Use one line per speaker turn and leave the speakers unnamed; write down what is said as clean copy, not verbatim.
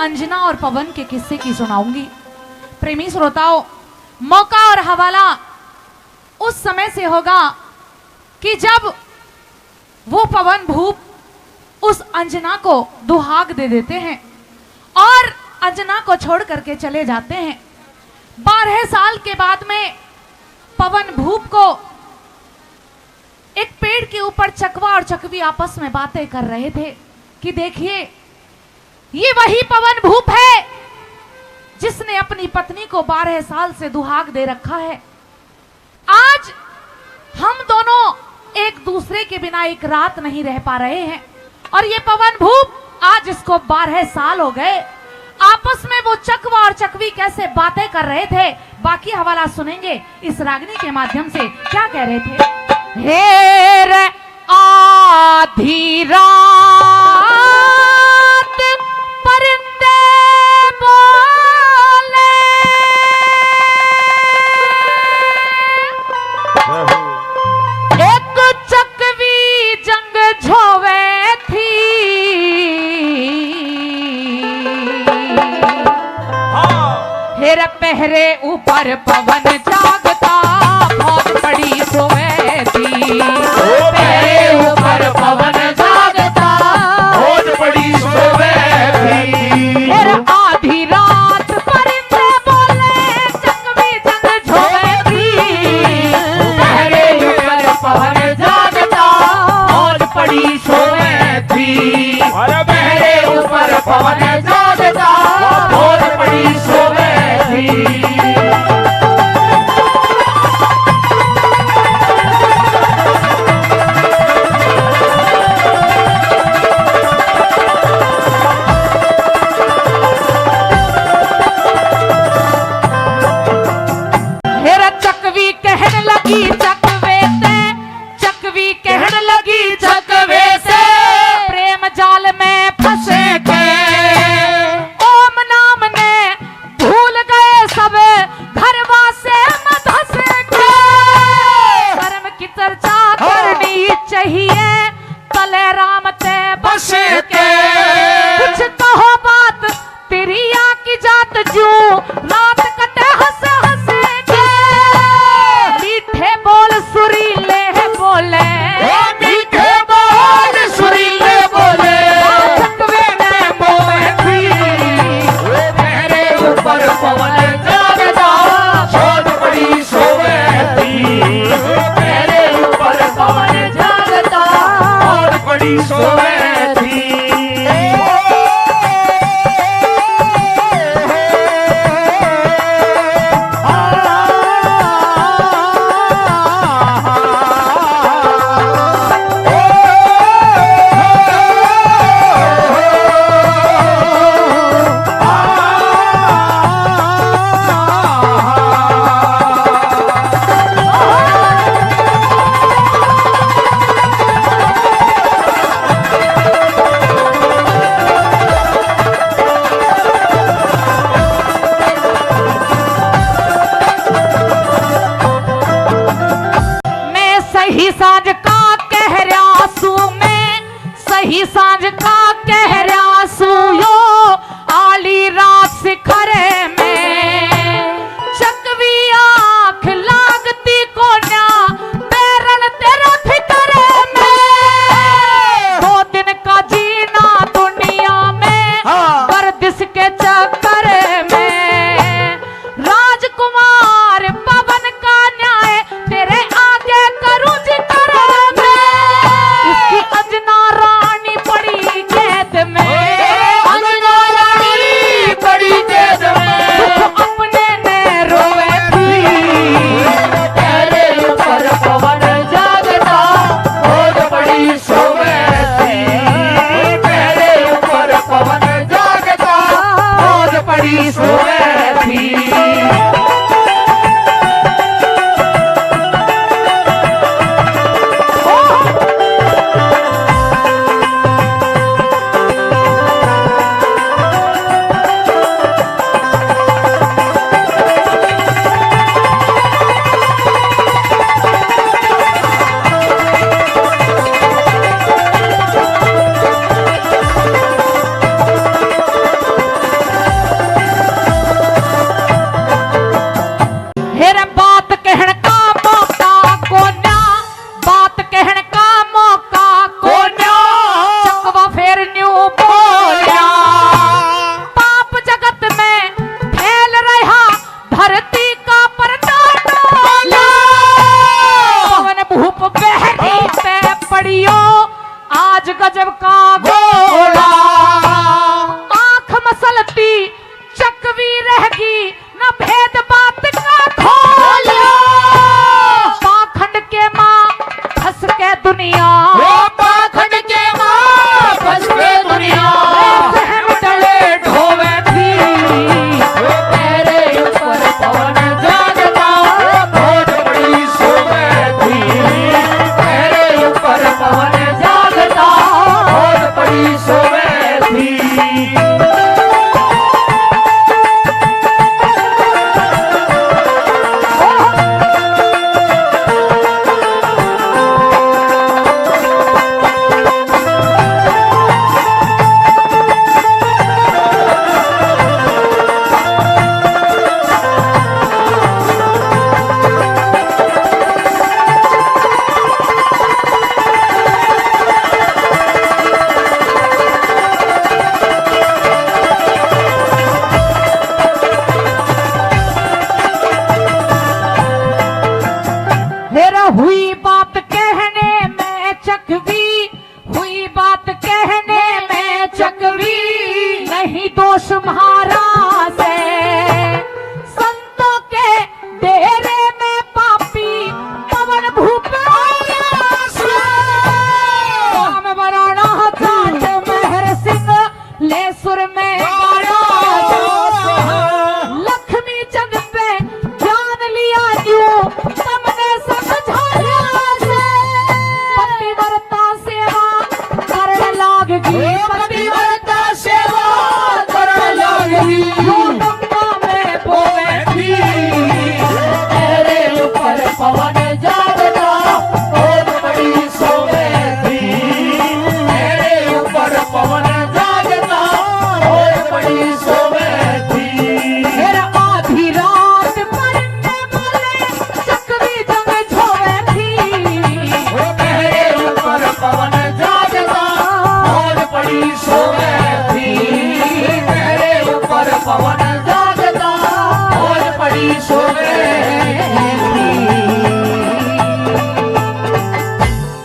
अंजना और पवन के किस्से की सुनाऊंगी। प्रेमी श्रोताओं, मौका और हवाला उस समय से होगा कि जब वो पवन भूप उस अंजना को दुहाग दे देते हैं और अंजना को छोड़ करके चले जाते हैं। 12 साल के बाद में पवन भूप को एक पेड़ के ऊपर चकवा और चकवी आपस में बातें कर रहे थे कि देखिए, ये वही पवन भूप है जिसने अपनी पत्नी को 12 साल से दुहाग दे रखा है। आज हम दोनों एक दूसरे के बिना एक रात नहीं रह पा रहे हैं और ये पवन भूप आज इसको 12 साल हो गए। आपस में वो चकवा और चकवी कैसे बातें कर रहे थे, बाकी हवाला सुनेंगे इस रागनी के माध्यम से। क्या कह रहे थे? हेर आधी रात परिंदे बोले, एक चकवी जंग झोवे थी, हेर पहरे ऊपर पवन जागता, बहुत बड़ी सोवे थी। पहरे ऊपर पवन जागता,
बहुत बड़ी सोवे थी।
हेर आधी रात परिंदे बोले, चकवी जंग झोवे थी।
पहरे ऊपर पवन जागता, बहुत बड़ी सोवे थी। अरे पहरे ऊपर पवन जागता, बहुत बड़ी सोवे थी।
चकवे से, चकवी कहने लगी चकवे से, प्रेम जाल में फंसे के ओम नाम ने भूल गए सब, घरवा से मत हंसे के। कर्म की चर्चा करनी चाहिए, तले राम ते बसे के। कुछ कहो बात तिरिया की जात, जू रात कटे हंस हंसे के। मीठे बोल सुरीले बोले,
मीठे बोल सुरीले बोले,
चकवे में मोह थी।
पहरे ऊपर पवन जागता, बहुत बड़ी सोवे थी। पहरे ऊपर पवन जागता, बहुत बड़ी सोवे थी।
सही साँझ का कह रहा सू में, सही साँझ का कह रहा सू यो, आली रात शिखरे में चकवी आँख लागती कोन्या, पैरन तेरा फिकरे में। 2 दिन का जीना दुनिया में, गर्दिश के चक्कर में। राजकुमार पवन का न्याय तेरे आगे करूं जिक्र में। इसकी अंजना रानी पड़ी कैद में,
अंजना रानी पड़ी कैद में,
दुख अपने ने रोवे थी।
पहरे ऊपर पवन जागता, बहुत बड़ी सोवे थी। पहरे ऊपर पवन जागता,
दोष म्हारा से संतों के डेरे में पापी पवन भूप राम बराना चाट महर सिंह ले सुर में गाना